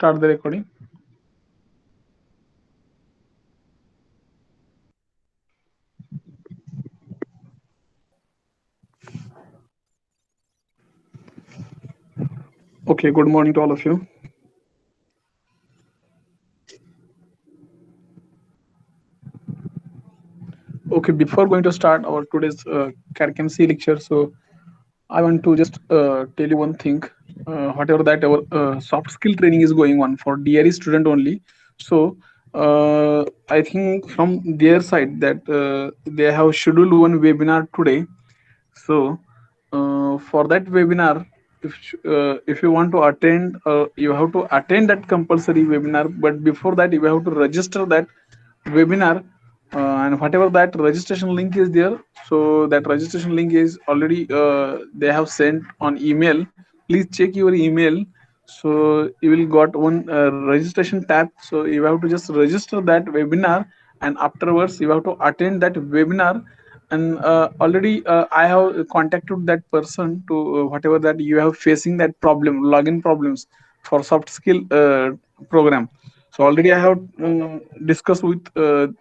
start the recording. Okay, good morning to all of you. Okay, before going to start our today's CAD/CAM-C lecture, so I want to just tell you one thing. Whatever that our soft skill training is going on for DRE student only. So I think from their side that they have scheduled one webinar today. So for that webinar, if you want to attend, you have to attend that compulsory webinar. But before that, you have to register that webinar, and whatever that registration link is there. So that registration link is already they have sent on email. Please check your email. So you will got one registration tab. So you have to just register that webinar, and afterwards you have to attend that webinar. And already I have contacted that person to whatever that you have facing that problem, login problems for soft skill program. So already I have discussed with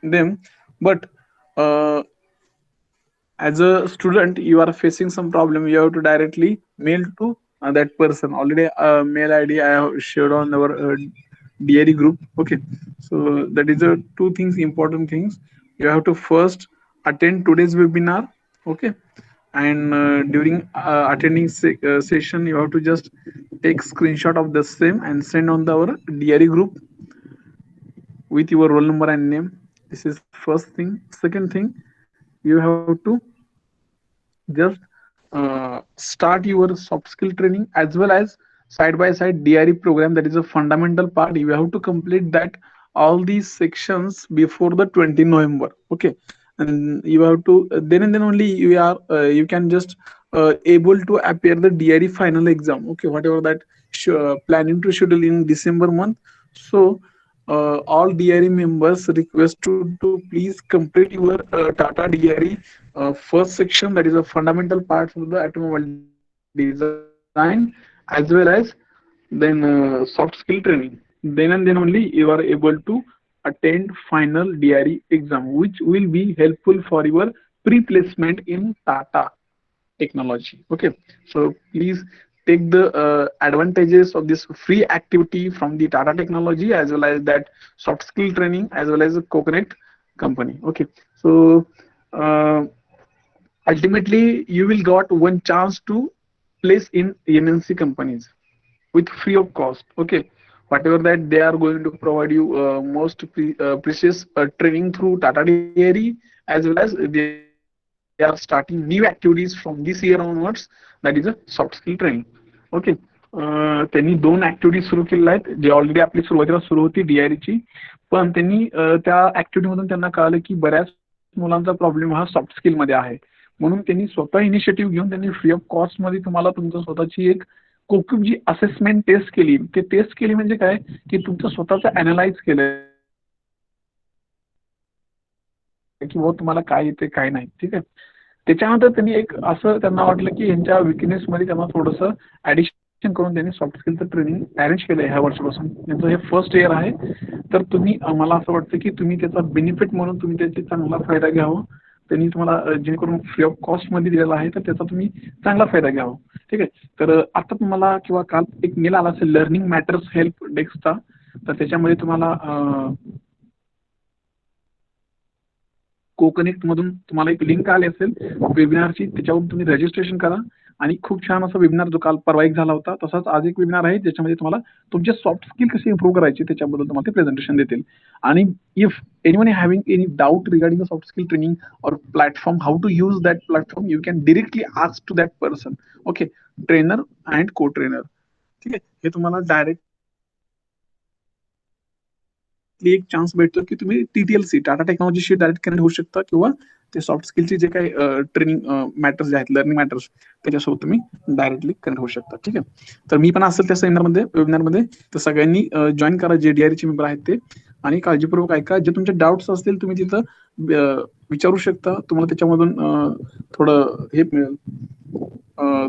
them, but uh, as a student you are facing some problem, you have to directly mail to that person. Already mail id I have shared on our DRE group. Okay, so that is the two things, important things. You have to first attend today's webinar. Okay, and during attending session, you have to just take screenshot of the same and send on our DRE group with your roll number and name. This is first thing. Second thing, you have to just start your soft skill training as well as side by side DRE program. That is a fundamental part. You have to complete that all these sections before the 20 November. Okay, and you have to then and then only you are you can just able to appear the DRE final exam. Okay, whatever that planning to schedule in December month. So all DRE members request to please complete your Tata DRE first section, that is a fundamental part of the automobile design, as well as then soft skill training. Then and then only you are able to attend final DRE exam, which will be helpful for your pre-placement in Tata technology. Okay, so please take the advantages of this free activity from the Tata technology, as well as that soft skill training, as well as the coconut company. Okay, so uh, ultimately you will got one chance to place in MNC companies with free of cost. Okay, whatever that they are going to provide you precious training through Tata Dairy, as well as they are starting new activities from this year onwards, that is a soft skill training. Okay, त्यांनी दोन activity सुरू केलेल्या आहेत, जे already आपली सुरुवातीला सुरू होती DRE ची. पण त्यांनी त्या ऍक्टिव्हिटीमधून त्यांना कळालं की बऱ्याच मुलांचा प्रॉब्लेम हा सॉफ्ट स्किल मध्ये आहे. म्हणून त्यांनी स्वतः इनिशिएटिव्ह घेऊन त्यांनी फ्री ऑफ कॉस्ट मध्ये तुम्हाला तुमचं स्वतःची एक कोकिप जी असेसमेंट टेस्ट केली. ते टेस्ट केली म्हणजे काय की तुमचं स्वतःचं अनालाइज केलं की वो तुम्हाला काय येते काय नाही. ठीक आहे, त्याच्यानंतर त्यांनी एक असं त्यांना वाटलं की यांच्या विकनेस मध्ये त्यांना थोडंसं ऍडिशन करून त्यांनी सॉफ्ट स्किलचं ट्रेनिंग अरेंज केलं ह्या वर्षापासून. त्यांचं हे फर्स्ट इयर आहे. तर तुम्ही मला असं वाटतं की तुम्ही त्याचा बेनिफिट म्हणून तुम्ही त्याचा चांगला फायदा घ्यावा. त्यांनी तुम्हाला जेणेकरून फ्री ऑफ कॉस्ट मध्ये दिलेला आहे, तर त्याचा तुम्ही चांगला फायदा घ्यावा. ठीक आहे, तर आता तुम्हाला किंवा काल एक मेल आला असेल लर्निंग मॅटर्स हेल्प डेस्कचा. तर त्याच्यामध्ये तुम्हाला कोकनेक्ट मधून तुम्हाला एक लिंक आली असेल वेबिनारची, त्याच्यावरून तुम्ही रजिस्ट्रेशन करा. आणि खूप छान असा वेबिनार जो काल परवा एक झाला होता, तसाच आज एक वेबिनार आहे ज्याच्यामध्ये तुम्हाला तुमचे सॉफ्ट स्किल कसे इम्प्रूव्ह करायचे त्याच्याबद्दल तुम्हाला ते प्रेझेंटेशन देतील. आणि if anyone having any doubt regarding the soft skill training और platform, how to use that platform, you can directly ask to that person. Okay, trainer and co trainer. ठीक आहे, हे तुम्हाला डायरेक्ट एक चान्स भेटतो की तुम्ही TTLC टाटा टेक्नॉलॉजीशी डायरेक्ट कनेक्ट होऊ शकता, किंवा ते सॉफ्ट स्किलचे जे काही ट्रेनिंग मॅटर्स जे आहेत, लर्निंग मॅटर्स, त्याच्यासोबत तुम्ही डायरेक्टली कनेक्ट होऊ शकता. ठीक आहे, तर मी पण असेल त्या सेमिनारमध्ये वेबिनारमध्ये, तर सगळ्यांनी जॉईन करा जे DRE चे मेंबर आहेत ते. आणि काळजीपूर्वक ऐका, जे तुमचे डाऊट्स असतील तुम्ही तिथं विचारू शकता. तुम्हाला त्याच्यामधून थोडं हे मिळेल,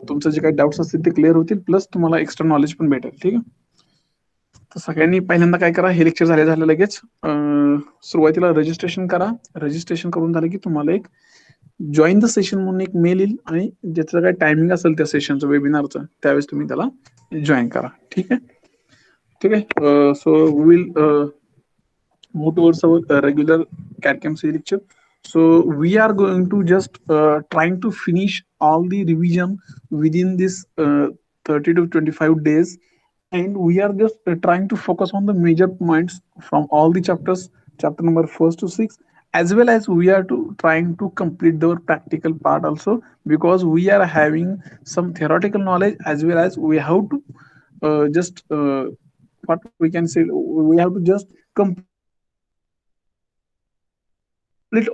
तुमचं जे काही डाऊट्स असतील ते क्लिअर होतील, प्लस तुम्हाला एक्स्ट्रा नॉलेज पण भेटेल. ठीक आहे, तर सगळ्यांनी पहिल्यांदा काय करा, हे लेक्चर झालं लगेच सुरुवातीला रजिस्ट्रेशन करा. रजिस्ट्रेशन करून झालं की तुम्हाला एक जॉईन द सेशन म्हणून एक मेल येईल आणि ज्याचं काय टायमिंग असेल त्या सेशनचं वेबिनारचं त्यावेळेस तुम्ही त्याला जॉईन करा. ठीक आहे. ठीक आहे. So will move towards our regular CAD-CAM C lecture. So we are going to just trying to finish all the revision within this 30 to 25 days, and we are just trying to focus on the major points from all the chapters, chapter number first to six, as well as we are to trying to complete the practical part also, because we are having some theoretical knowledge as well as we have to just what we can say, we have to just complete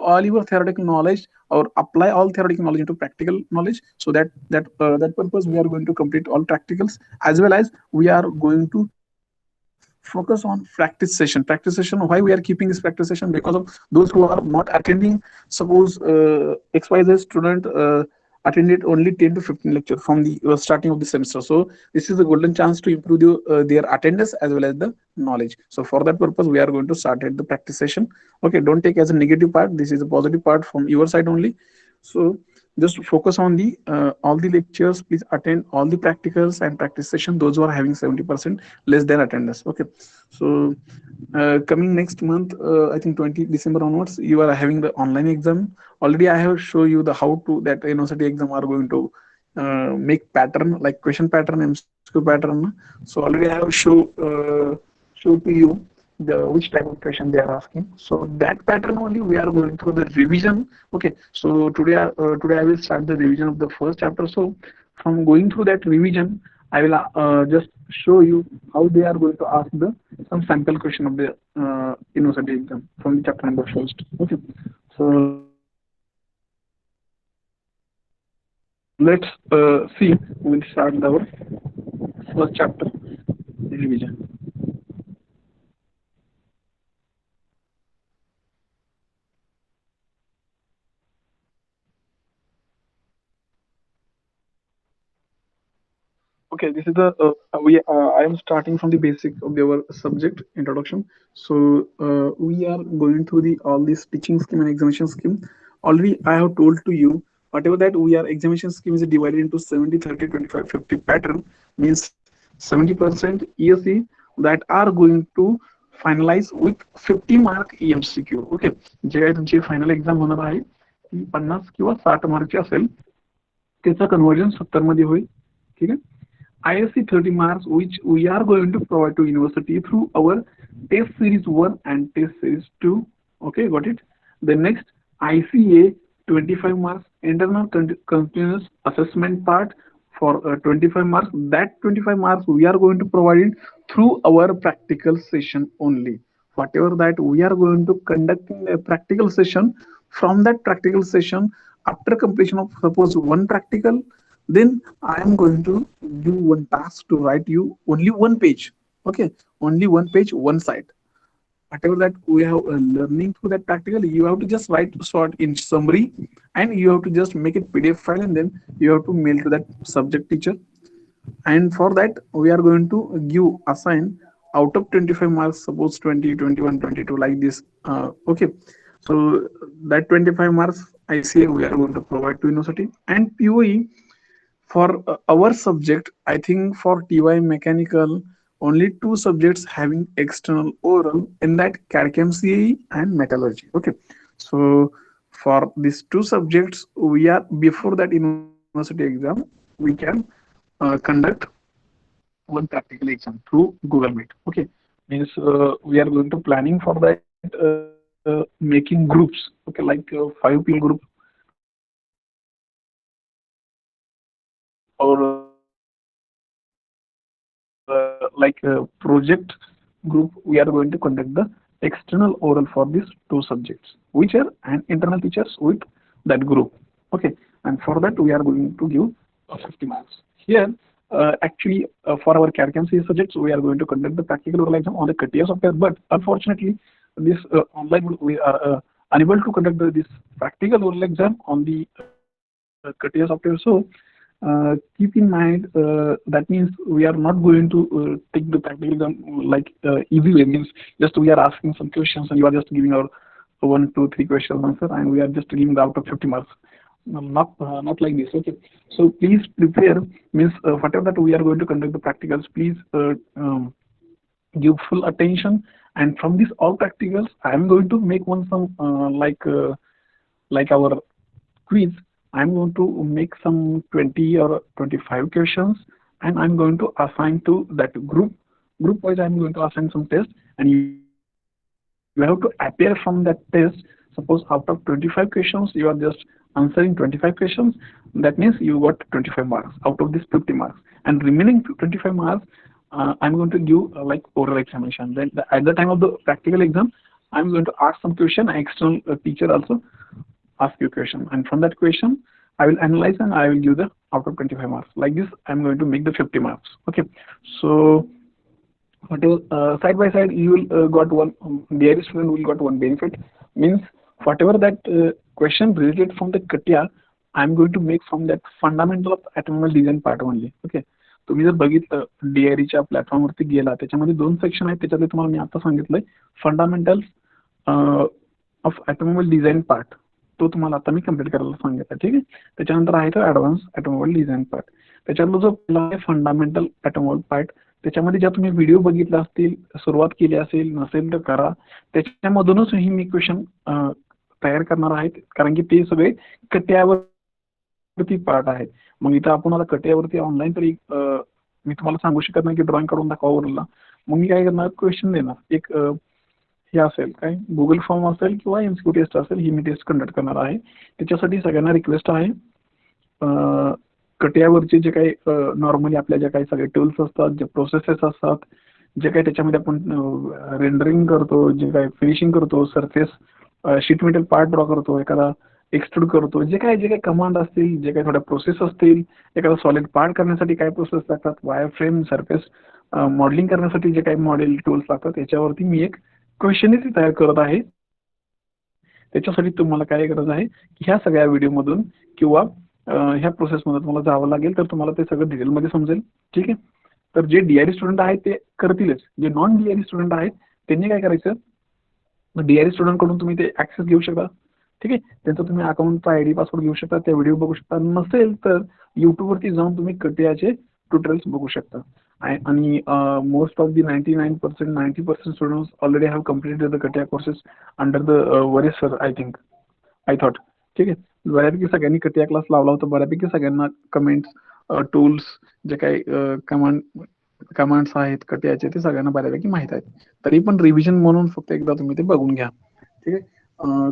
all your theoretical knowledge or apply all theoretical knowledge into practical knowledge, so that purpose we are going to complete all practicals, as well as we are going to focus on practice session. Why we are keeping this practice session? Because of those who are not attending, suppose xyz student attended only 10 to 15 lecture from the starting of the semester, so this is a golden chance to improve their attendance as well as the knowledge. So for that purpose we are going to start at the practice session. Okay, don't take as a negative part, this is a positive part from your side only. So just focus on the all the lectures, please attend all the practicals and practice session, those who are having 70% less than attendance. Okay. So coming next month, I think 20 December onwards, you are having the online exam. Already I have show you the how to that university exam are going to make pattern like question pattern, MCQ pattern. So already I have show to you the which type of question they are asking. So that pattern only we are going through the revision. Okay. So today I will start the revision of the first chapter. So from going through that revision, I will just show you how they are going to ask the some sample question of the university exam from the chapter number first. Okay. So let's see. We'll start our first chapter revision. Okay, this is the we I am starting from the basic of our subject introduction. So we are going through the all this teaching scheme and examination scheme. Already I have told to you whatever that we are examination scheme is divided into 70, 30, 25, 50 pattern, means 70% ESE that are going to finalize with 50 mark EMCQ. Okay, जे काही तुमची final exam होणार आहे ती 50 किंवा 60 मार्कची असेल, त्याचं conversion 70 मध्ये होईल. ठीक आहे. ISC 30 marks, which we are going to provide to university through our test series 1 and test series 2. Okay, got it. The next ICA 25 marks, internal continuous assessment part for 25 marks. That 25 marks we are going to provide it through our practical session only. Whatever that we are going to conduct in a practical session, from that practical session, after completion of suppose one practical, then I am going to give one task to write you only one page. Okay, only one page, one side. Whatever that we have learning through that practical, you have to just write short in summary, and you have to just make it PDF file, and then you have to mail to that subject teacher. And for that we are going to give assign out of 25 marks, suppose 20, 21, 22 like this. Okay, so that 25 marks I say we are going to provide to university. And POE for our subject, I think for TY mechanical, only two subjects having external oral, in that CAD-CAM CAE and metallurgy. Okay, so for these two subjects, we are before that university exam, we can conduct one practical exam through Google Meet. Okay, means we are going to planning for that making groups. Okay, like 5 people group or like project group. We are going to conduct the external oral for these two subjects, which are and internal teachers with that group. Okay, and for that we are going to give 50 marks here. Actually, for our CAD/CAM subjects, we are going to conduct the practical oral exam on the CATIA software, but unfortunately, this online we are unable to conduct this practical oral exam on the CATIA software. So Keep in mind that means we are not going to take the practical exam like easy way. Means just we are asking some questions and you are just giving our one, two, three questions answer, and we are just giving the out of 50 marks. No, not like this. Okay, so please prepare. Means whatever that we are going to conduct the practicals, please give full attention. And from these all practicals, I am going to make one some like our quiz. I'm going to make some 20 or 25 questions, and I'm going to assign to that group. Group wise, I'm going to assign some tests, and you have to appear from that test. Suppose out of 25 questions, you are just answering 25 questions. That means you got 25 marks out of this 50 marks, and remaining 25 marks, I'm going to give like oral examination. Then at the time of the practical exam, I'm going to ask some question. External teacher also ask you a question, and from that question I will analyze and I will give the out of 25 marks. Like this I'm going to make the 50 marks. Okay, so whatever side by side you will got one DRE student will got one benefit. Means whatever that question related from the CATIA, I'm going to make from that fundamental of atomic design part only. Okay, तुम्ही जर बघितलं DREच्या प्लॅटफॉर्मवरती गेला त्याच्यामध्ये दोन section आहेत. त्याच्यातले तुम्हाला मी आता सांगितलंय fundamentals of automobile design part, तो तुम्हाला आता मी कम्प्लीट करायला सांगितलं. ठीक आहे, त्याच्यानंतर आहे तो ॲडव्हान्स ॲटोमोबाईल डिझाईन पार्ट. त्याच्यातला जो पहिला आहे फंडामेंटल ॲटोमोबाईल पार्ट, त्याच्यामध्ये ज्या तुम्ही व्हिडिओ बघितला असतील, सुरुवात केली असेल, नसेल तर करा. त्याच्यामधूनच ही मी क्वेश्चन तयार करणार आहेत, कारण की ते सगळे कट्यावरती पार्ट आहेत. मग इथं आपण आता कट्यावरती ऑनलाईन तरी मी तुम्हाला सांगू शकत नाही की ड्रॉइंग काढून दाखवा वरला. मग मी काय करणार, क्वेश्चन देणार एक हे असेल काय गुगल फॉर्म असेल किंवा एमसीक्यू टेस्ट असेल, ही मी टेस्ट कंडक्ट करणार आहे. त्याच्यासाठी सगळ्यांना रिक्वेस्ट आहे, कट्यावरचे जे काही नॉर्मली आपल्या ज्या काही सगळे टूल्स असतात, जे प्रोसेसेस असतात, जे काही त्याच्यामध्ये आपण रेंडरिंग करतो, जे काही फिनिशिंग करतो, surface sheet metal part draw करतो, एखादा एक्सट्रूड करतो, जे काही कमांड असतील, जे काही थोड्या प्रोसेस असतील, एखादा सॉलिड पार्ट करण्यासाठी काय प्रोसेस लागतात, वायर फ्रेम सरफेस मॉडेलिंग करण्यासाठी जे काही मॉडेल टूल्स लागतात, त्याच्यावरती मी एक क्वेश्चनरी तयार करत आहे. त्याच्यासाठी तुम्हाला काय गरज आहे की ह्या सगळ्या व्हिडिओमधून किंवा ह्या प्रोसेसमध्ये तुम्हाला जावं लागेल, तर तुम्हाला ते सगळं डिटेलमध्ये समजेल. ठीक आहे, तर जे DRE स्टुडंट आहेत ते करतीलच. जे नॉन DRE स्टुडंट आहेत त्यांनी काय करायचं, DRE स्टुडंट कडून तुम्ही ते ऍक्सेस घेऊ शकता. ठीक आहे, त्यांचा तुम्ही अकाउंटचा ID पासवर्ड घेऊ शकता, त्या व्हिडिओ बघू शकता. नसेल तर युट्यूबवरती जाऊन तुम्ही कटियाचे ट्युटोरियल्स बघू शकता. आणि most of the 99% 90% students already have completed the कटिया कोर्सेस अंडर द वरेस sir I think I thought. ठीक आहे, बऱ्यापैकी सगळ्यांनी कटिया क्लास लावला होता, बऱ्यापैकी सगळ्यांना कमेंट्स टूल्स जे काही कमांड्स आहेत कटियाचे ते सगळ्यांना बऱ्यापैकी माहीत आहेत. तरी पण रिव्हिजन म्हणून फक्त एकदा तुम्ही ते बघून घ्या. ठीक आहे,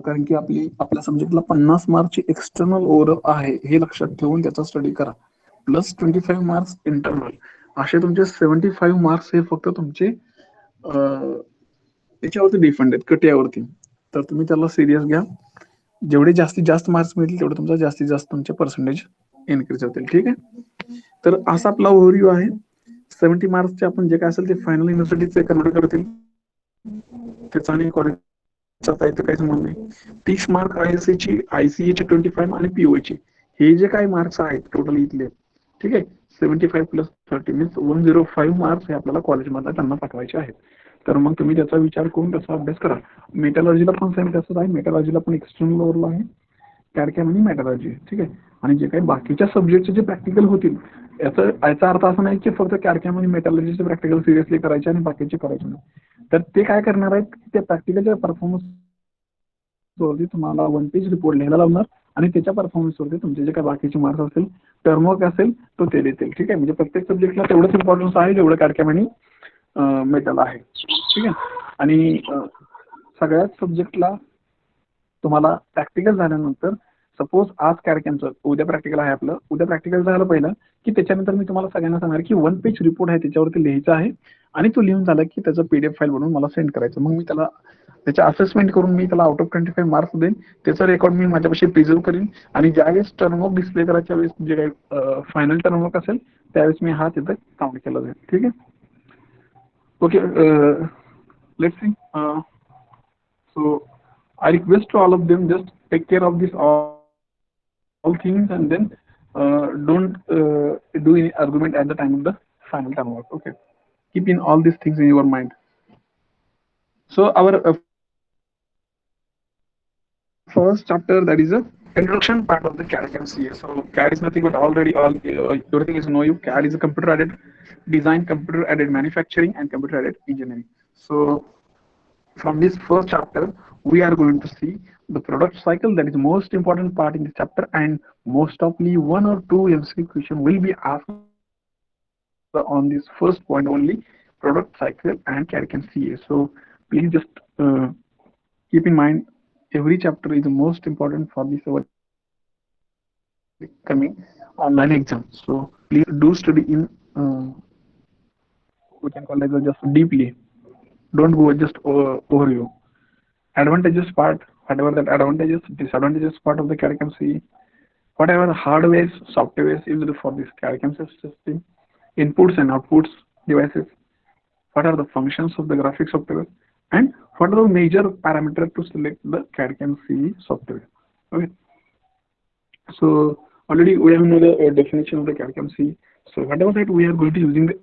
कारण की आपल्या सब्जेक्टला 50 मार्कची एक्सटर्नल ओरल आहे हे लक्षात ठेवून त्याचा स्टडी करा. प्लस 25 मार्क्स इंटरनल, असे तुमचे 75 मार्क्स हे फक्त तुमचे याच्यावरती डिपेंड आहेत कटियावरती. तर तुम्ही त्याला सिरियस घ्या. जेवढे जास्तीत जास्त मार्क्स मिळतील तेवढे तुमचा जास्तीत जास्त तुमचे पर्सेंटेज इन्क्रीज होतील. ठीक आहे, तर असा आपला ओव्हरव्ह्यू आहे. 70 मार्क्सचे आपण जे काय असेल ते फायनल युनिव्हर्सिटीचे कन्वर्ट करतील, त्याचा आणि कॉलेजचा काही संबंध नाही. 30 मार्क ISA ICA चे 25 आणि POA चे, हे जे काही मार्क्स आहेत टोटल इथले, ठीक आहे, 75 प्लस 30 मीन्स 105 मार्क्स हे आपल्याला कॉलेजमधला त्यांना पाठवायचे आहेत. तर मग तुम्ही त्याचा विचार करून त्याचा अभ्यास करा. मेटॉलॉजीला पण सेम तसंच आहे, मेटॉलॉजीला पण एक्सटर्नल ओरल आहे, कॅडकॅम आणि मेटॉलॉजी. ठीक आहे, आणि जे काही बाकीच्या सब्जेक्टचे जे प्रॅक्टिकल होतील, याचा अर्थ असा नाही की फक्त कॅडकॅम आणि मेटॉलॉजीचे प्रॅक्टिकल सिरियसली करायचे आणि बाकीचे करायचे नाही. तर ते काय करणार आहेत, त्या प्रॅक्टिकलच्या परफॉर्मन्स वरती तुम्हाला वन पेज रिपोर्ट लिहायला लावणार, आणि त्याच्या परफॉर्मन्स वरती तुमचे जे काही बाकीचे मार्क्स असेल, टर्मवर्क असेल तो ते देतील. ठीक आहे, म्हणजे प्रत्येक सब्जेक्टला तेवढंच इम्पॉर्टन्स आहे जेवढं कॅडकॅम आणि मेटल आहे. ठीक आहे, आणि सगळ्याच सब्जेक्टला तुम्हाला प्रॅक्टिकल झाल्यानंतर, सपोज आज कॅडकॅमचं उद्या प्रॅक्टिकल आहे आपलं, उद्या प्रॅक्टिकल झालं पहिलं की त्याच्यानंतर मी तुम्हाला सगळ्यांना सांगणार की वन पेज रिपोर्ट आहे त्याच्यावरती लिहायचा आहे, आणि तो लिहून झाला की त्याचं PDF फाईल बनवून मला सेंड करायचं. मग मी त्याच्या असेसमेंट करून मी त्याला आउट ऑफ 25 मार्क्स देईन. त्याचं रेकॉर्ड मी माझ्यापाशी प्रिझर्व करीन, आणि ज्यावेळेस टर्मवर्क डिस्प्ले करायच्या वेळेस जे काही फायनल टर्मवर्क असेल त्यावेळेस मी हा तिथं काउंट केला जाईल. ठीक आहे, okay, let's see. So I request to all of them, just take care of this all things, and then don't do any argument at the time of the final term work. Okay, keep in all these things in your mind. So our first chapter, that is a introduction part of the CAD CAM CA. So CAD is nothing but already all everything is know you. CAD is a computer aided design, computer aided manufacturing, and computer aided engineering. So from this first chapter, we are going to see the product cycle. That is most important part in this chapter, and most often one or two MCQ question will be asked on this first point only, product cycle and CAD CAM CA. So please just keep in mind, every chapter is most important for this our coming online exam. So please do study in we can call it as just deeply. Don't go just overview. Advantages part, whatever that advantages, disadvantages part of the CAD CAM CA, whatever hardware, software is used for this CAD CAM system, inputs and outputs devices, what are the functions of the graphics software, and what are the major parameters to select the CAD CAM CA software. Okay, so already we have know the definition of the CAD CAM CA. So whatever that we are going to using the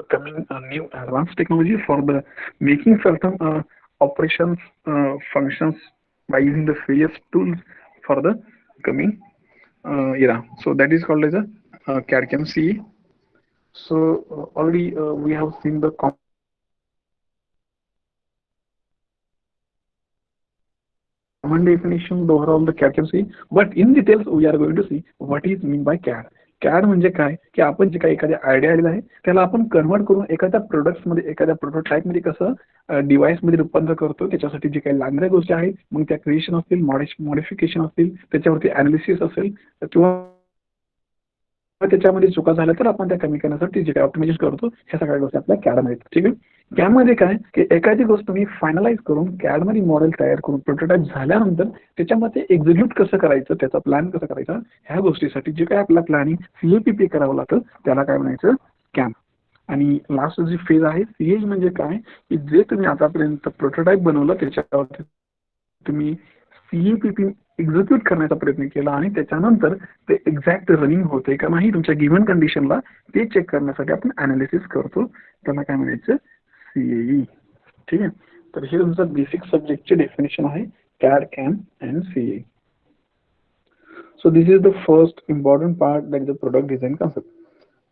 coming new advanced technology for the making certain operations functions by using the various tools for the coming era. So that is called as a CAD CAM CA. So already we have seen the common definition of the CAD CAM CA. So common definition overall the CAD CAM CA. But in details we are going to see what is mean by CAD. CAD म्हणजे काय की आपण जे काही एखाद्या idea आलेला आहे त्याला आपण कन्वर्ट करून एखाद्या प्रोडक्ट्स मध्ये एखाद्या प्रोटोटाईप मध्ये कसं डिव्हाइस मध्ये रूपांतर करतो त्याच्यासाठी जे काही लागणाऱ्या गोष्टी आहेत मग त्या क्रिएशन असतील मॉडिफिकेशन असतील त्याच्यावरती अनालिसिस असेल किंवा त्याच्यामध्ये चुका झाल्या तर आपण त्या कमी करण्यासाठी जे काही ऑप्टिमाइज करतो ह्या सगळ्या गोष्टी आपल्या कॅड मध्ये ठीक आहे. कॅड मध्ये काय की एखादी गोष्ट तुम्ही फायनलाइज करून कॅड मध्ये मॉडेल तयार करून प्रोटोटाईप झाल्यानंतर त्याच्यामध्ये एक्झिक्यूट कसं करायचं त्याचा प्लॅन कसं करायचा ह्या गोष्टीसाठी जे काही आपला प्लॅनिंग सीएपीपी करावं लागतं त्याला काय म्हणायचं कॅम. आणि लास्ट जी फेज आहे सीएज म्हणजे काय की जे तुम्ही आतापर्यंत प्रोटोटाईप बनवलं त्याच्यावरती तुम्ही सीएपीपी एक्झिक्यूट करण्याचा प्रयत्न केला आणि त्याच्यानंतर ते एक्झॅक्ट रनिंग होते का नाही तुमच्या गिव्हन कंडिशनला ते चेक करण्यासाठी आपण अनालिसिस करतो त्यांना काय म्हणायचं सीएई. ठीक आहे, तर हे तुमचं बेसिक सब्जेक्टचे डेफिनेशन आहे CAD CAM and CA. So this is the first important part that is the product design concept.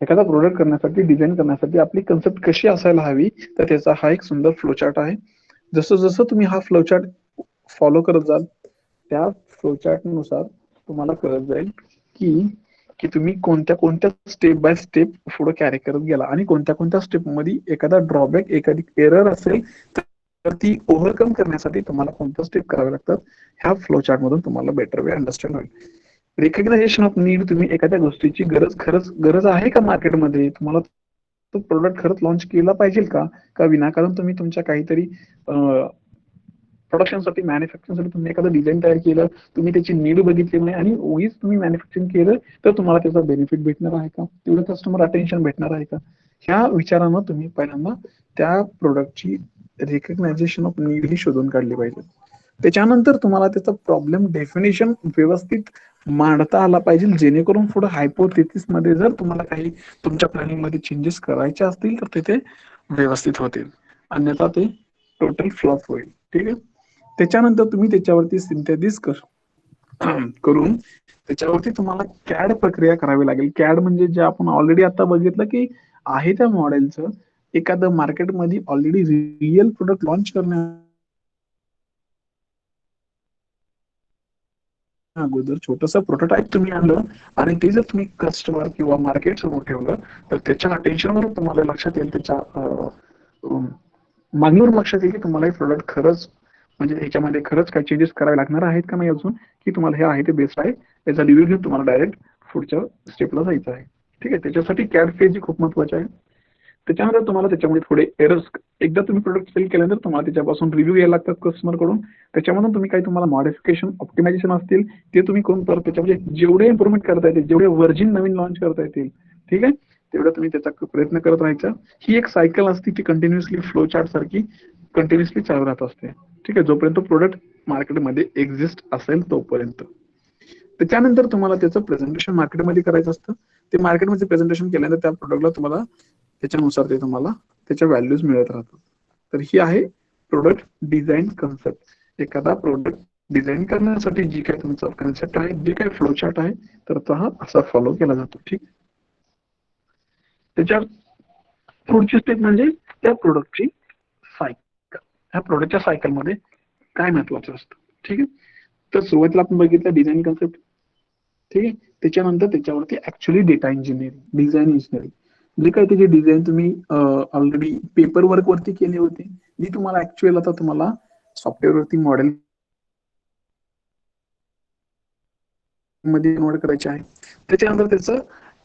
एखादा प्रोडक्ट करण्यासाठी डिझाईन करण्यासाठी आपली कन्सेप्ट कशी असायला हवी तर त्याचा हा एक सुंदर फ्लोचार्ट आहे. जसं जसं तुम्ही हा फ्लोचार्ट फॉलो करत जाल त्या फ्लोचार्ट नुसार तुम्हाला कळत जाईल की की तुम्ही कोणत्या कोणत्या स्टेप बाय स्टेप पुढे कॅरी करत गेला आणि कोणत्या कोणत्या स्टेप मध्ये एखादा ड्रॉबॅक एखादी एरर असेल तर ती ओव्हरकम करण्यासाठी तुम्हाला कोणत्या स्टेप करावे लागतात ह्या फ्लोचार्ट मधून तुम्हाला बेटर वे अंडरस्टँड होईल. रिकग्नायझेशन ऑफ नीड, तुम्ही एखाद्या गोष्टीची खरंच गरज आहे का मार्केटमध्ये, तुम्हाला तो प्रोडक्ट खरंच लॉन्च केला पाहिजे का विनाकारण तुम्ही तुमच्या काहीतरी प्रोडक्शनसाठी मॅन्युफॅक्चरिंगसाठी तुम्ही एखादं डिझाईन तयार केलं तुम्ही त्याची नीड बघितली नाही आणि उगीच तुम्ही मॅन्युफॅक्चरिंग केलं तर तुम्हाला त्याचा बेनिफिट भेटणार आहे का, तेवढं कस्टमर अटेन्शन भेटणार आहे का, ह्या विचारानं तुम्ही पहिल्यांदा त्या प्रोडक्टची रिकग्नायझेशन ऑफ नीड ही शोधून काढली पाहिजे. त्याच्यानंतर तुम्हाला त्याचा प्रॉब्लेम डेफिनेशन व्यवस्थित मांडता आला पाहिजे जेणेकरून पुढे हायपोथेसिस मध्ये जर तुम्हाला काही तुमच्या प्लॅनिंग मध्ये चेंजेस करायचे असतील तर ते व्यवस्थित होतील, अन्यथा ते टोटल फ्लॉप होईल. ठीक आहे, त्याच्यानंतर तुम्ही त्याच्यावरती सिंथेसिस करून त्याच्यावरती तुम्हाला कॅड प्रक्रिया करावी लागेल. कॅड म्हणजे जे आपण ऑलरेडी आता बघितलं की आहे त्या मॉडेलचं एखादं मार्केटमध्ये ऑलरेडी रिअल प्रोडक्ट लॉन्च करण्या अगोदर छोटस प्रोटोटाईप तुम्ही आणलं आणि ते जर तुम्ही कस्टमर किंवा मार्केट समोर ठेवलं तर त्याच्या अटेन्शनवर तुम्हाला लक्षात येईल, त्याच्या मागणीवर लक्षात येईल की तुम्हाला हे प्रोडक्ट खरंच म्हणजे ह्याच्यामध्ये खरंच काही चेंजेस करावे लागणार आहेत का नाही अजून, की तुम्हाला हे आहे ते बेस्ट आहे याचा रिव्ह्यू घेऊन तुम्हाला डायरेक्ट पुढच्या स्टेपला जायचं आहे. ठीक आहे, त्याच्यासाठी कॅड फेज खूप महत्वाची आहे. त्याच्यानंतर तुम्हाला त्याच्यामध्ये थोडे एरर्स, एकदा तुम्ही प्रोडक्ट सेल केल्यानंतर तुम्हाला त्याच्यापासून रिव्ह्यू घ्यायला लागतात कस्टमर कडून, त्याच्यामधून तुम्ही काही तुम्हाला मॉडिफिकेशन ऑप्टिमायझेशन असतील ते तुम्ही करून परत त्याच्यामध्ये जेवढे इम्प्रुव्हमेंट करता येतील जेवढे व्हर्जन नवीन लॉन्च करता येतील ठीक आहे तेवढं तुम्ही त्याचा प्रयत्न करत राहायचा. ही एक सायकल असते ती कंटिन्युअसली फ्लो चार्ट सारखी कंटिन्युअसली चालू राहत असते. ठीक आहे, जोपर्यंत प्रोडक्ट मार्केटमध्ये एक्झिस्ट असेल तोपर्यंत. त्याच्यानंतर तुम्हाला त्याचं प्रेझेंटेशन मार्केटमध्ये करायचं असतं. ते मार्केटमध्ये प्रेझेंटेशन केल्यानंतर त्या प्रोडक्टला तुम्हाला त्याच्यानुसार ते तुम्हाला त्याच्या व्हॅल्यूज मिळत राहतात. तर ही आहे प्रोडक्ट डिझाईन कन्सेप्ट. एखादा प्रोडक्ट डिझाईन करण्यासाठी जी काही तुमचा कन्सेप्ट आहे, जे काही फ्लो चार्ट आहे, तर तो हा असा फॉलो केला जातो. ठीक. त्याच्या पुढची स्टेप म्हणजे त्या प्रोडक्टची सायकल. ह्या प्रोडक्टच्या सायकलमध्ये काय महत्वाचं असतं. ठीक आहे, तर सुरुवातीला आपण बघितलं डिझाईन कन्सेप्ट. ठीक आहे, त्याच्यानंतर त्याच्यावरती actually data engineering, design engineering, जे काही त्याची डिझाईन तुम्ही ऑलरेडी पेपर वर्क वरती केली होती, जी तुम्हाला ऍक्च्युअल आता तुम्हाला सॉफ्टवेअर वरती मॉडेल मध्ये कन्वर्ट करायचे आहे. त्याच्यानंतर त्याचं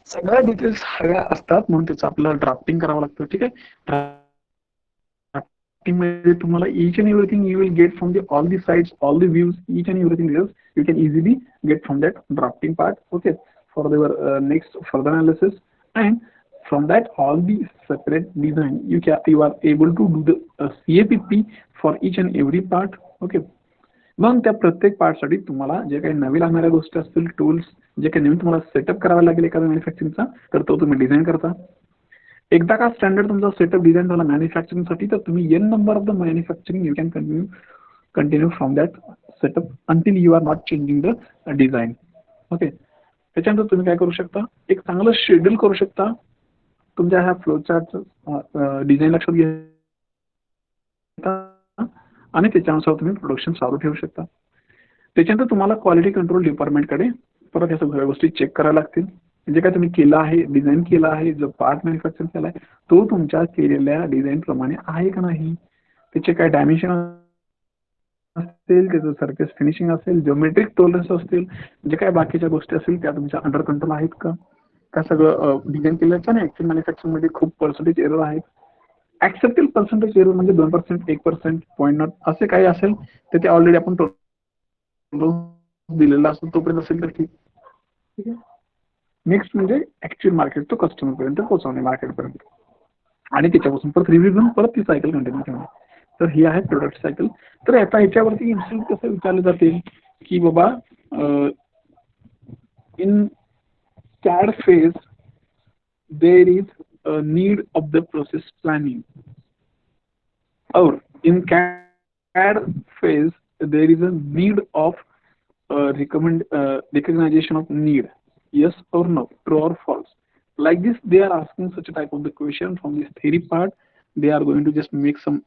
सगळ्या डिटेल्स हव्या असतात, म्हणून त्याचं आपल्याला ड्राफ्टिंग करावं लागतं. ठीक आहे, ड्राफ्टिंग मध्ये तुम्हाला each and everything you will get from the all the sides, all the views, each and everything else you can easily get from that drafting part. Okay, for your next further analysis, and from that all the separate design you are able to do the CAPP for each and every part. Okay, मग त्या प्रत्येक पार्टसाठी तुम्हाला जे काही नवीन लागणाऱ्या गोष्टी असतील, tools, जे काही नवीन तुम्हाला setup करावा लागेल एखाद्या मॅन्युफॅक्चरिंगचा, तर तो तुम्ही डिझाईन करता. एकदा का स्टँडर्ड तुमचा सेटअप डिझाईन झाला मॅन्युफॅक्चरिंगसाठी, तर तुम्ही n number of the manufacturing you can continue from that setup until you are not changing the design. Okay, त्याच्यानंतर तुम्ही काय करू शकता, एक चांगलं शेड्यूल करू शकता तुमच्या ह्या फ्लो चार्टचं डिझाईन लक्षात घेता, आणि त्याच्यानुसार तुम्ही प्रोडक्शन चालू ठेवू शकता. त्याच्यानंतर तुम्हाला क्वालिटी कंट्रोल डिपार्टमेंटकडे परत ह्या सगळ्या गोष्टी चेक करायला लागतील. जे काय तुम्ही केलं आहे, डिझाईन केला आहे, जो पार्ट मॅन्युफॅक्चर केला आहे, तो तुमच्या केलेल्या डिझाईन प्रमाणे आहे का नाही, त्याचे काय डायमेन्शन असतील, त्याचं सरफेस फिनिशिंग असेल, जिओमेट्रिक टॉलरन्स असतील, जे काय बाकीच्या गोष्टी असतील त्या तुमच्या अंडर कंट्रोल आहेत का. का सगळं डिझाईन केल्याच्या नाही ऍक्च्युअल मॅन्युफॅक्चरिंग मध्ये खूप पर्सेंटेज एरर आहे. ऍक्सेप्टेबल पर्सेंटेज एरर म्हणजे 2%, 1%, पॉईंट नॉट असे काही असेल तर ते ऑलरेडी आपण दिलेला असतो तोपर्यंत असेल तर ठीक. ठीक आहे, नेक्स्ट म्हणजे ऍक्च्युअल मार्केट तो कस्टमर पर्यंत पोहोचवणे मार्केटपर्यंत, आणि त्याच्यापासून परत रिव्ह्यू घेऊन परत ती सायकल कंटिन्यू ठेवणे. तर ही आहे प्रोडक्ट सायकल. तर आता ह्याच्यावरती इन्स्टिट्यूट कसं विचारले जाते की बाबा इन CAD phase there is a need of the process planning, or in CAD phase there is a need of recognition of need. Yes or no, true or false. Like this, they are asking such a type of the question from this theory part. They are going to just make some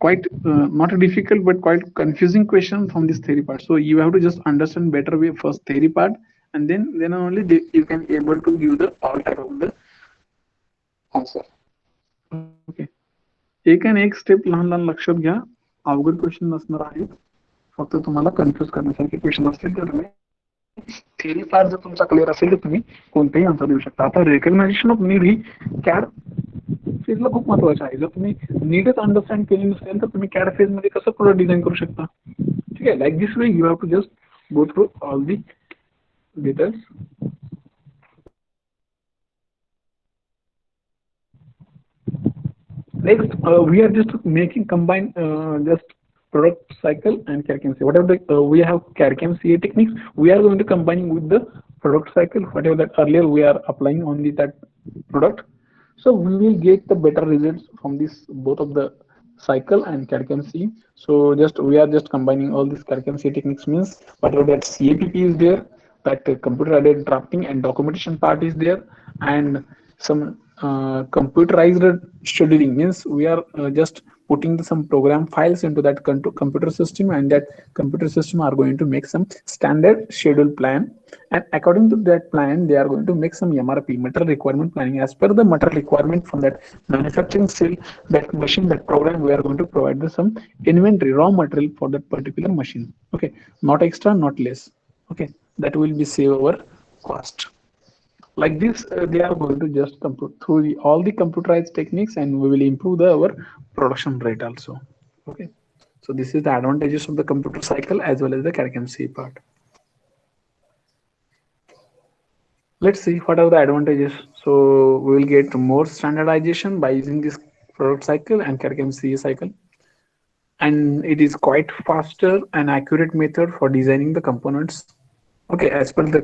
quite not a difficult but quite confusing question from this theory part. So you have to just understand better way first theory part, and then only you can able to give the all type of the answer. Okay. एक आणि एक step लहान लहान लक्षात घ्या. अवघड question नसणार आहेत, फक्त तुम्हाला कन्फ्युज करण्यासारखे क्वेश्चन असतील तर तुम्ही थेरी पार्ट जर तुमचा क्लिअर असेल तर तुम्ही कोणतेही आन्सर देऊ शकता. आता रेकग्नायझेशन ऑफ नीड ही कॅड फेजला खूप महत्वाची आहे. जर तुम्ही नीडच अंडरस्टँड केली नसेल तर तुम्ही कॅड फेज मध्ये कसं प्रोडक्ट डिझाईन करू शकता. ठीक आहे, like this way you have to just go through all the details. Next, we are just making combine just product cycle and CAD/CAM. Whatever the we have CAD/CAM CA techniques, we are going to combining with the product cycle. Whatever that earlier we are applying on that product, so we will get the better results from this both of the cycle and CAD/CAM C. So just we are just combining all these CAD/CAM C techniques, means whatever that CAPP is there, that computer aided drafting and documentation part is there, and some computerized scheduling, means we are just putting some program files into that computer system, and that computer system are going to make some standard schedule plan, and according to that plan they are going to make some MRP, material requirement planning, as per the material requirement from that manufacturing cell, that machine, that program, we are going to provide some inventory raw material for that particular machine. Okay, not extra, not less. Okay, that will be save our cost. Like this, they are going to just compute through all the computerized techniques, and we will improve our production rate also. Okay, so this is the advantages of the computer cycle as well as the CAD/CAM C part. Let's see what are the advantages. So we will get more standardization by using this product cycle and CAD/CAM C cycle. and it is quite faster and accurate method for designing the components. Okay, as per the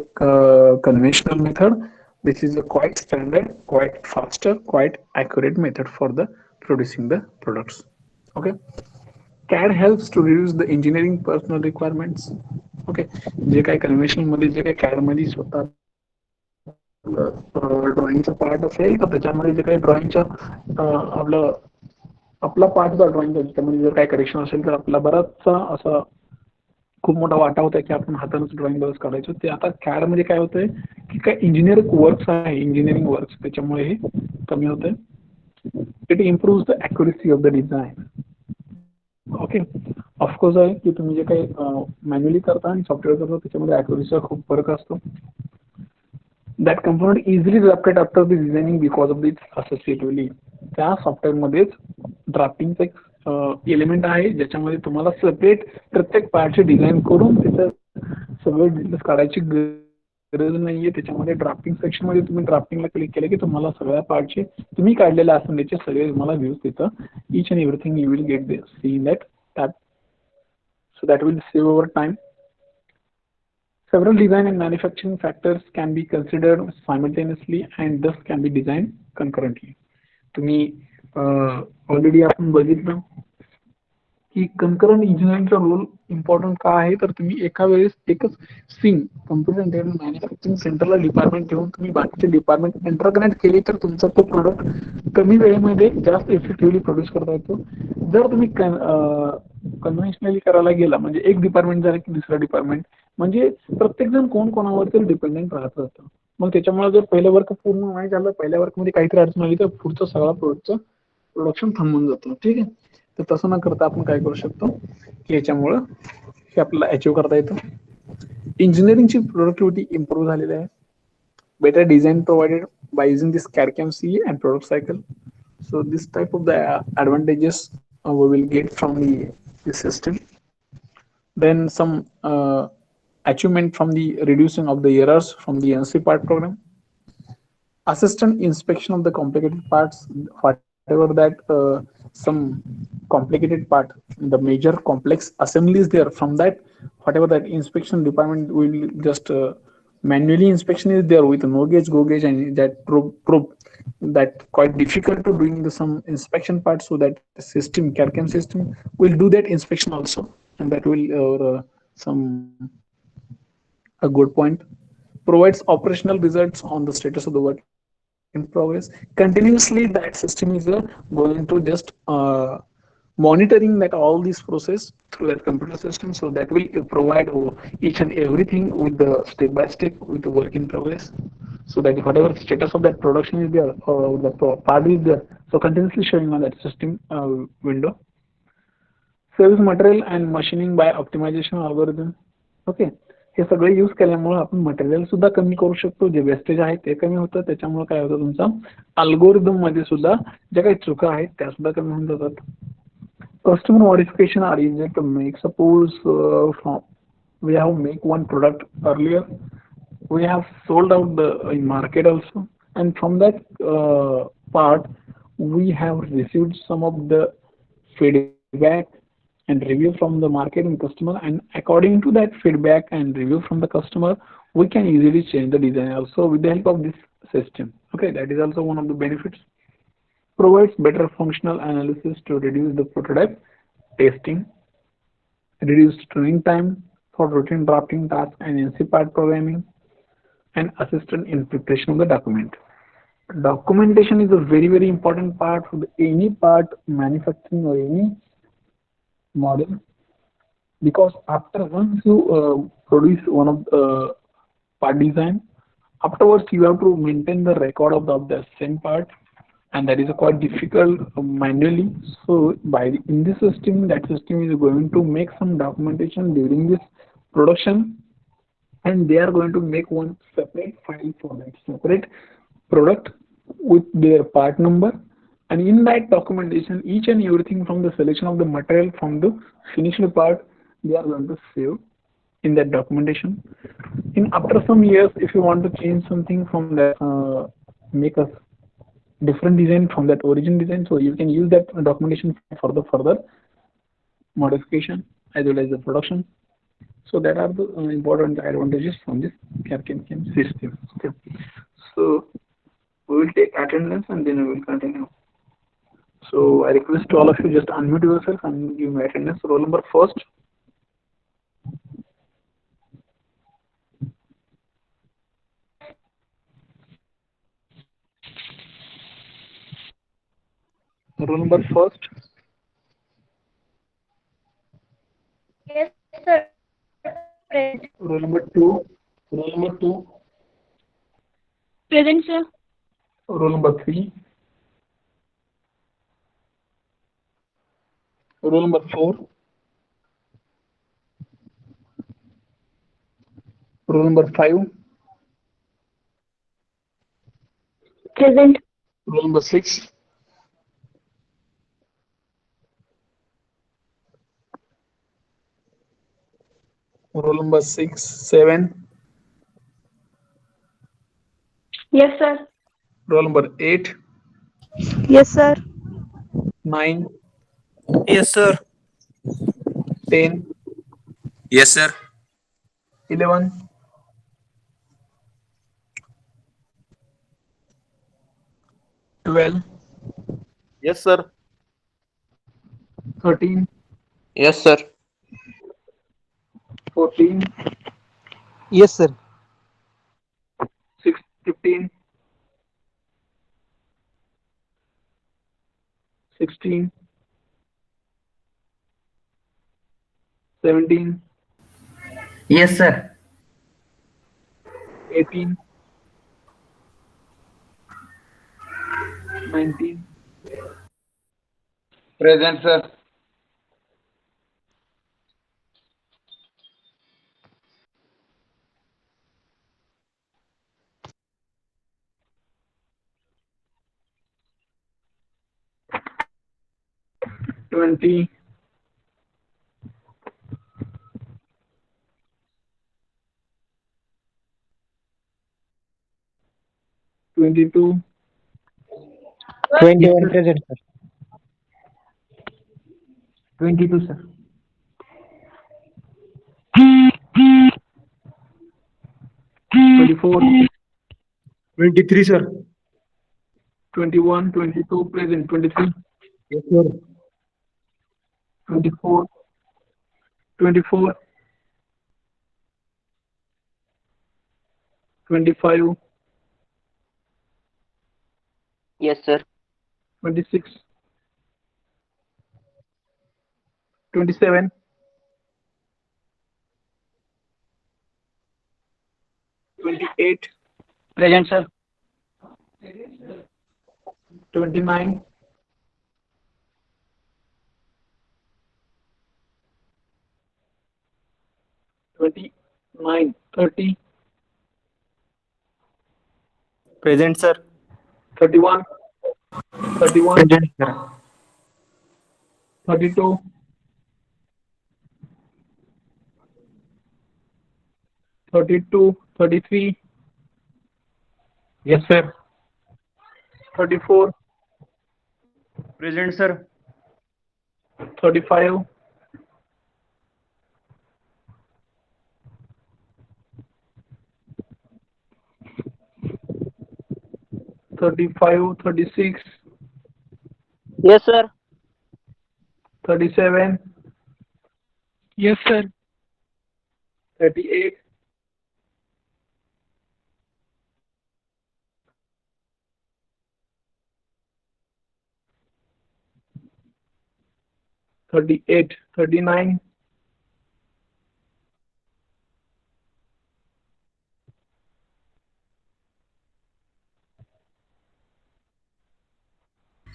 conventional method, this is a quite standard, quite faster, quite accurate method for the producing the products. Okay, CAD helps to reduce the engineering personal requirements. Okay, जे काही conventional मध्ये जे काही CAD मध्ये स्वतः ड्रॉइंगचा part असेल तर त्याच्यामध्ये जे काही ड्रॉइंगच्या आपलं आपला पार्ट जो ड्रॉइंगचा त्याच्यामध्ये जर काही करेक्शन असेल तर आपला बराचसा असा खूप मोठा वाटा होता की आपण हातानेच ड्रॉइंग बरंच काढायचो ते आता CAD मध्ये काय होतंय की काय इंजिनिअर वर्क्स आहे इंजिनिअरिंग वर्क्स त्याच्यामुळे हे कमी होतंय. It improves the accuracy of the design. Okay, of course आहे की तुम्ही जे काही मॅन्युअली करता आणि सॉफ्टवेअर करता त्याच्यामध्ये accuracy खूप फरक असतो. That component easily drafted after the designing because of its associatively. त्या सॉफ्टवेअरमध्येच ड्राफ्टिंगचा एक एलिमेंट आहे ज्याच्यामध्ये तुम्हाला सेपरेट प्रत्येक पार्टचे डिझाईन करून त्याचं सगळं डिटेल्स काढायची गरज नाहीये. त्याच्यामध्ये ड्राफ्टिंग सेक्शन मध्ये तुम्ही ड्राफ्टिंगला क्लिक केलं की तुम्हाला सगळ्या पार्टचे तुम्ही काढलेले असेंब्लीचे सगळे तुम्हाला व्ह्यूज तिथं each and everything you will get there see in that tab, so that will save our time. Several design and manufacturing factors can be considered simultaneously and thus can be designed concurrently. तुम्ही already आपण बघितलं की कन्करंट इंजिनिअरिंगचा role important का आहे तर तुम्ही एका वेळेस एकच सिंग कम्प्युटर इंटेग्रेटेड मॅन्युफॅक्चरिंग सेंटरला डिपार्टमेंट ठेवून तुम्ही बाकीचे डिपार्टमेंट इंटरकनेक्ट केले तर तुमचा तो प्रोडक्ट कमी वेळेमध्ये जास्त इफेक्टिव्हली प्रोड्यूस करता येतो. जर तुम्ही कन्व्हेन्शनली करायला गेला म्हणजे एक डिपार्टमेंट झालं की दुसरा डिपार्टमेंट म्हणजे प्रत्येक जण कोण कोणावर तरी डिपेंडेंट राहत राहतं. मग त्याच्यामुळे जर पहिलं वर्क पूर्ण नाही झालं पहिल्या वर्कमध्ये काहीतरी अडचण आली तर पुढचं सगळा प्रोडक्टचं प्रोडक्शन थांबून जातं. ठीक आहे, तर तसं न करता आपण काय करू शकतो की याच्यामुळं हे आपल्याला अचीव्ह करता येतं. इंजिनिअरिंगची प्रोडक्टिव्हिटी इम्प्रूव्ह झालेली आहे. Better design provided by using this CAD/CAM CE and product cycle. So this type of the advantages we will get from the system. Then some achievement from the reducing of the errors from the NC part program. Assistant inspection of the complicated parts, whatever that some complicated part, the major complex assembly is there. From that, whatever that inspection department will just manually inspection is there with no gauge, go gauge, and that probe that quite difficult to doing the some inspection part. So that system, CAD/CAM system, will do that inspection also, and that will some a good point. Provides operational results on the status of the work in progress. Continuously, that system is going to just monitoring that all this process through that computer system. So that will provide each and everything with the step by step with the work in progress. So that whatever status of that production is there or the part is there, so continuously showing on that system window. Saves material and machining by optimization algorithm. Okay, हे सगळे use केल्यामुळे आपण material सुद्धा कमी करू शकतो. जे wastage आहे ते कमी होतं. त्याच्यामुळे काय होतं तुमचा अल्गोरिदम मध्ये सुद्धा ज्या काही चुका आहेत त्या सुद्धा कमी होऊन जातात. Customer modification are easier to make. Suppose from we have make one product earlier, we have sold out the in market also, and from that part we have received some of the feedback and review from the market and customer, and according to that feedback and review from the customer, we can easily change the design also with the help of this system. Okay, that is also one of the benefits. Provides better functional analysis to reduce the prototype testing, reduced training time for routine drafting tasks and NC part programming, and assistant in preparation of the document. Documentation is a very important part for any part manufacturing or any model, because after once you produce one of the part design, afterwards you have to maintain the record of the same part, and that is quite difficult manually. So by in this system, that system is going to make some documentation during this production, and they are going to make one separate file for that separate product with their part number, and in that documentation each and everything from the selection of the material from the finished part they are going to save in that documentation. In after some years, if you want to change something from that make a different design from that origin design, so you can use that documentation for the further modification as well as the production. So that are the important advantages from this CAD/CAM system. Okay. So we will take attendance and then we will continue. So I request all of you just unmute yourself and give me attendance. Roll number first. Roll number first. Yes, sir. Present. Roll number two. Roll number two. Present, sir. Roll number three. Roll number four. Roll number five. Present. Roll number six. Roll number six, seven. Yes, sir. Roll number eight, Yes, sir. nine, Yes, sir. 10, Yes, sir. 11, 12, Yes, sir. 13, Yes, sir. 14, Yes, sir. 15, 16, 17, Yes, sir. 18, 19, Present, sir. 20, 22. Yes, 21 sir. present, sir. 22, sir. 24, 23, sir. 21, 22, present, 23, Yes, sir. 24, 24, 25, Yes, sir. 26, 27, 28, Present, sir. 29, 29, 30, Present, sir. 31, 31, Present, sir. 32, 32, 33, Yes, sir. 34, Present, sir. 35, 35, 36, Yes, sir. 37, Yes, sir. 38, 38, 39,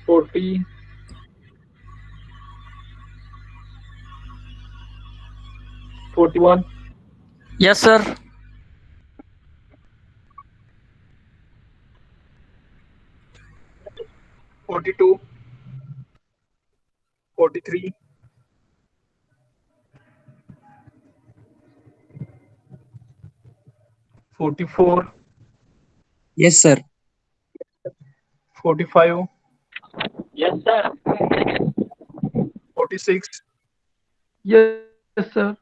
40, 41, Yes, sir. 42, 43, 44, Yes, sir. 45, Yes, sir. 46, Yes, sir.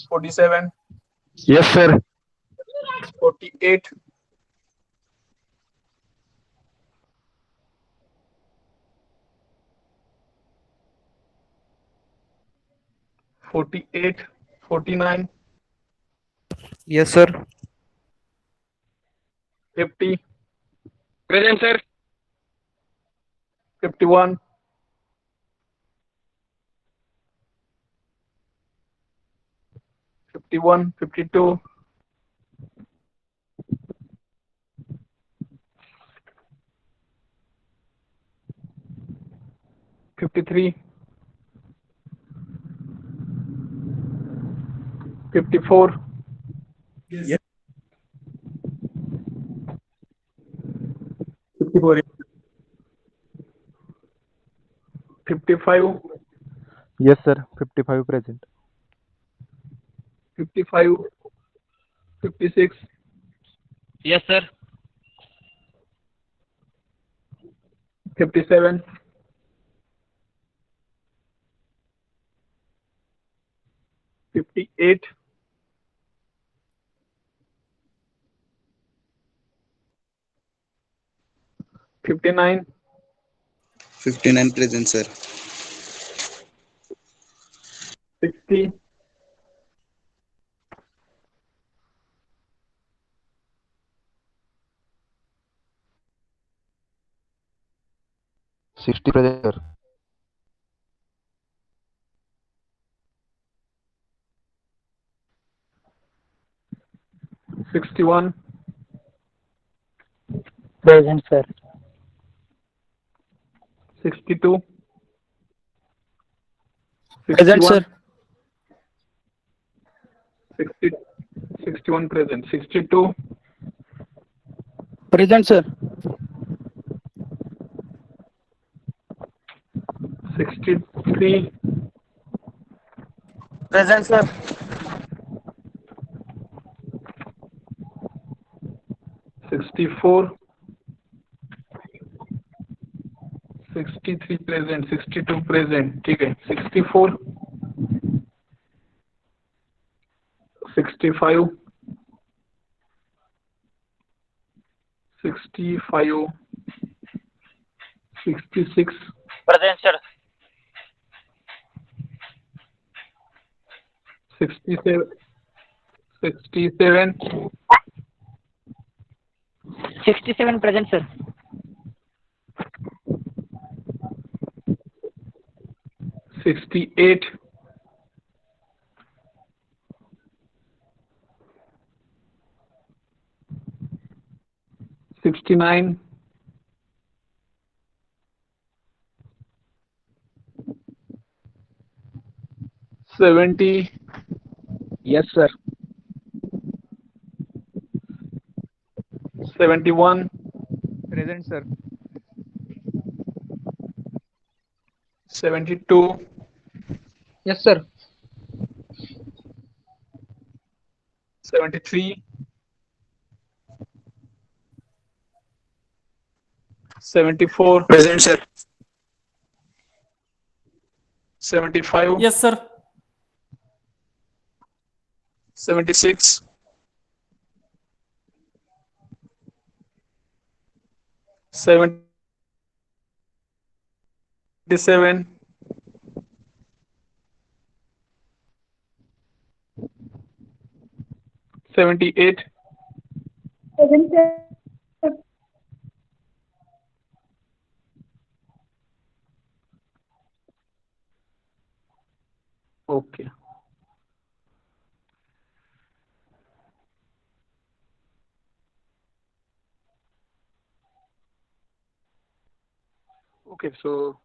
47, Yes, sir. 48, 48, 49, Yes, sir. 50, Present, sir. 51, 51, 52, 53, 54, Yes. 55, Yes, sir. 55 present. 55, 56, Yes, sir. 57, 58, 59, 59 present, sir. 60, 60 present, sir. 61, Present, sir. 62, Present, sir. 61, 60, 61 present, 62, Present, sir. 63, Present, sir. 64, 63 present, 62 present, ठीक है, 64, 65, 65, 66, Present, sir. 67, 67, 67 present, sir. 68, 69, 70, Yes, sir. 71, Present, sir. 72, Yes, sir. 73, 74, Present, sir. 75, Yes, sir. 76, 77, 78, Present, sir. okay. Okay, so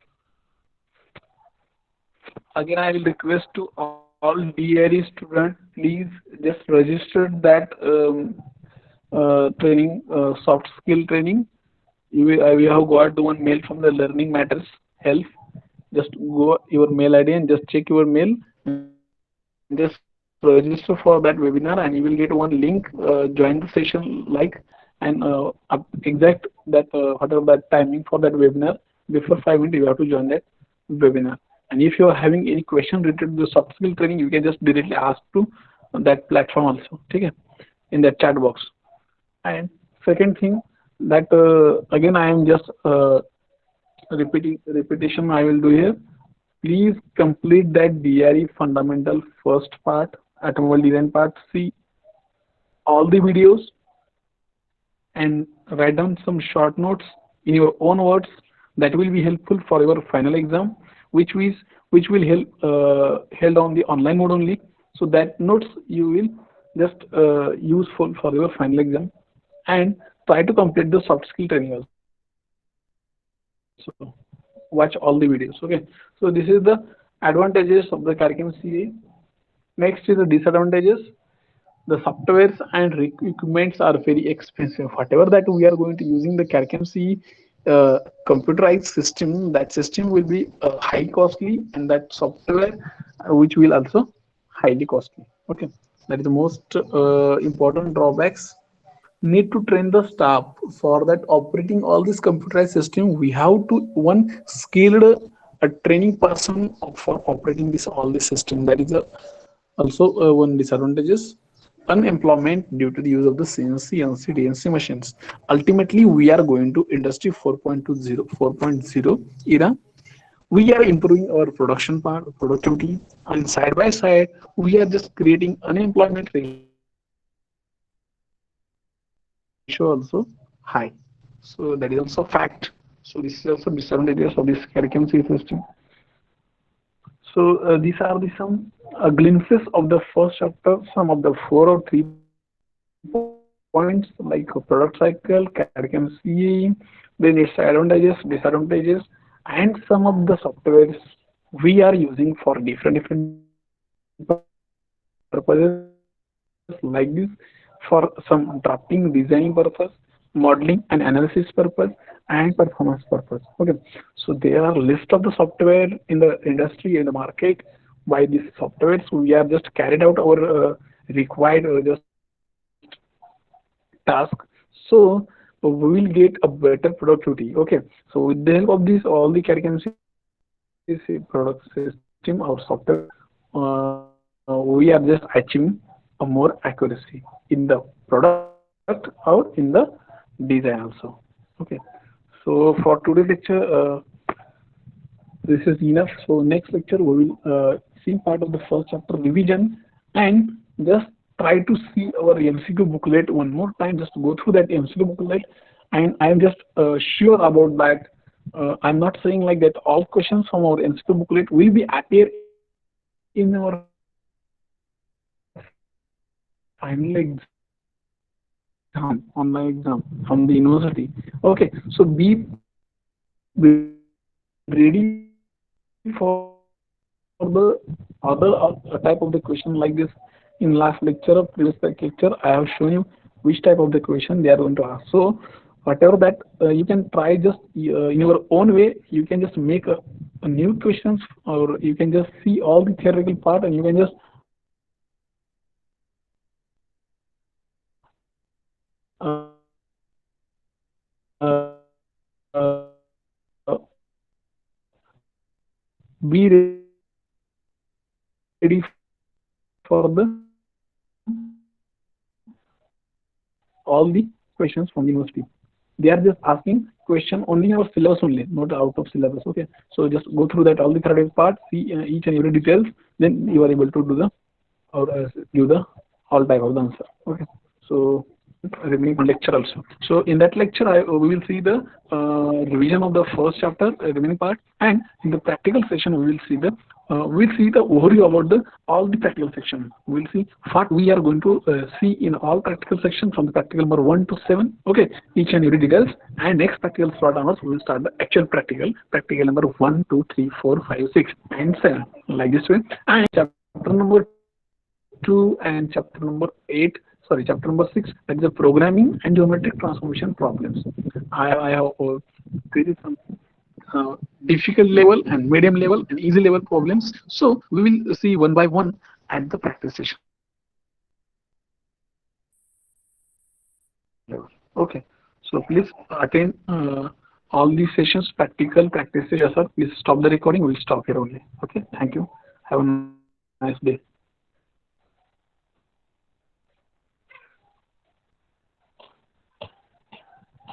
again, I will request to all DRE students, please just register that training, soft skill training. We have got the one mail from the Learning Matters Health. Just go your mail ID and just check your mail and just register for that webinar, and you will get one link. Join the session like and exact that whatever that timing for that webinar before 5 minutes you have to join that webinar. And if you are having any question related to the soft skill training, you can just directly ask to that platform also, okay, in that chat box. And second thing that again I am just repeating repetition I will do here. Please complete that DRE fundamental first part, automobile design part. See all the videos and write down some short notes in your own words that will be helpful for your final exam, which will help held on the online mode only. So that notes you will just useful for your final exam, and try to complete the soft skill training also. Watch all the videos. Okay. So this is the advantages of the CARCAM CA. Next is the disadvantages. The softwares and equipments are very expensive. Whatever that we are going to using the CARCAM CE computerized system, that system will be high costly, and that software which will also highly costly. Okay, that is the most important drawbacks. Need to train the staff for that operating all this computerized system. We have to one skilled a training person for operating this all this system. That is a, also one disadvantages. Unemployment due to the use of the CNC and CDNC machines. Ultimately, we are going to industry 4.20 4.0 era. We are improving our production part productivity, and side by side we are just creating unemployment ratio also high. So that is also fact. So this is also disadvantages of this curriculum C system. So these are the some glimpses of the first chapter, some of the 4 or 3 points like product cycle, CAD/CAM CAE, then its advantages, disadvantages, and some of the softwares we are using for different purposes like this, for some drafting, designing purpose, modeling and analysis purpose, and performance purpose. Okay, so there are list of the software in the industry and the market. By these softwares, we are just carried out our required just task. So we will get a better productivity. Okay, so with the help of this, all the CAD/CAM product system or software, we are just achieving a more accuracy in the product or in the design also. Okay, so for today's lecture, this is enough. So next lecture we will see part of the first chapter revision, and just try to see our MCQ booklet one more time. Just go through that MCQ booklet, and I am just sure about that. I'm not saying like that all questions from our MCQ booklet will be appear in our final exam, from the university. Okay, so be ready for the other type of the question like this. In last lecture of previous lecture, I have shown you which type of the question they are going to ask. So whatever that you can try just in your own way, you can just make a new questions, or you can just see all the theoretical part, and you can just be ready for the all the questions from the university. They are just asking question only in our syllabus only, not out of syllabus. Okay, so just go through that all the theoretical part, see each and every details, then you are able to do the or give the all type of the answer. Okay, so remaining one lecture also. So in that lecture, we will see the revision of the first chapter, remaining part, and in the practical session, we will see the overview about the all the practical section. We will see what we are going to see in all practical sections from the practical number 1 to 7. Okay, each and every details. And next practical slot onwards, we will start the actual practical number 1, 2, 3, 4, 5, 6, and 7, like this way. And chapter number 2 and chapter number 8, sorry, chapter number 6, that is the programming and geometric transformation problems. I have created some difficult level and medium level and easy level problems. So we will see one by one at the practice session level. Okay, so please attend all the practical session all these sessions, practical practices, yes, sir. Please stop the recording. We'll stop here only. Okay. Thank you. Have a nice day.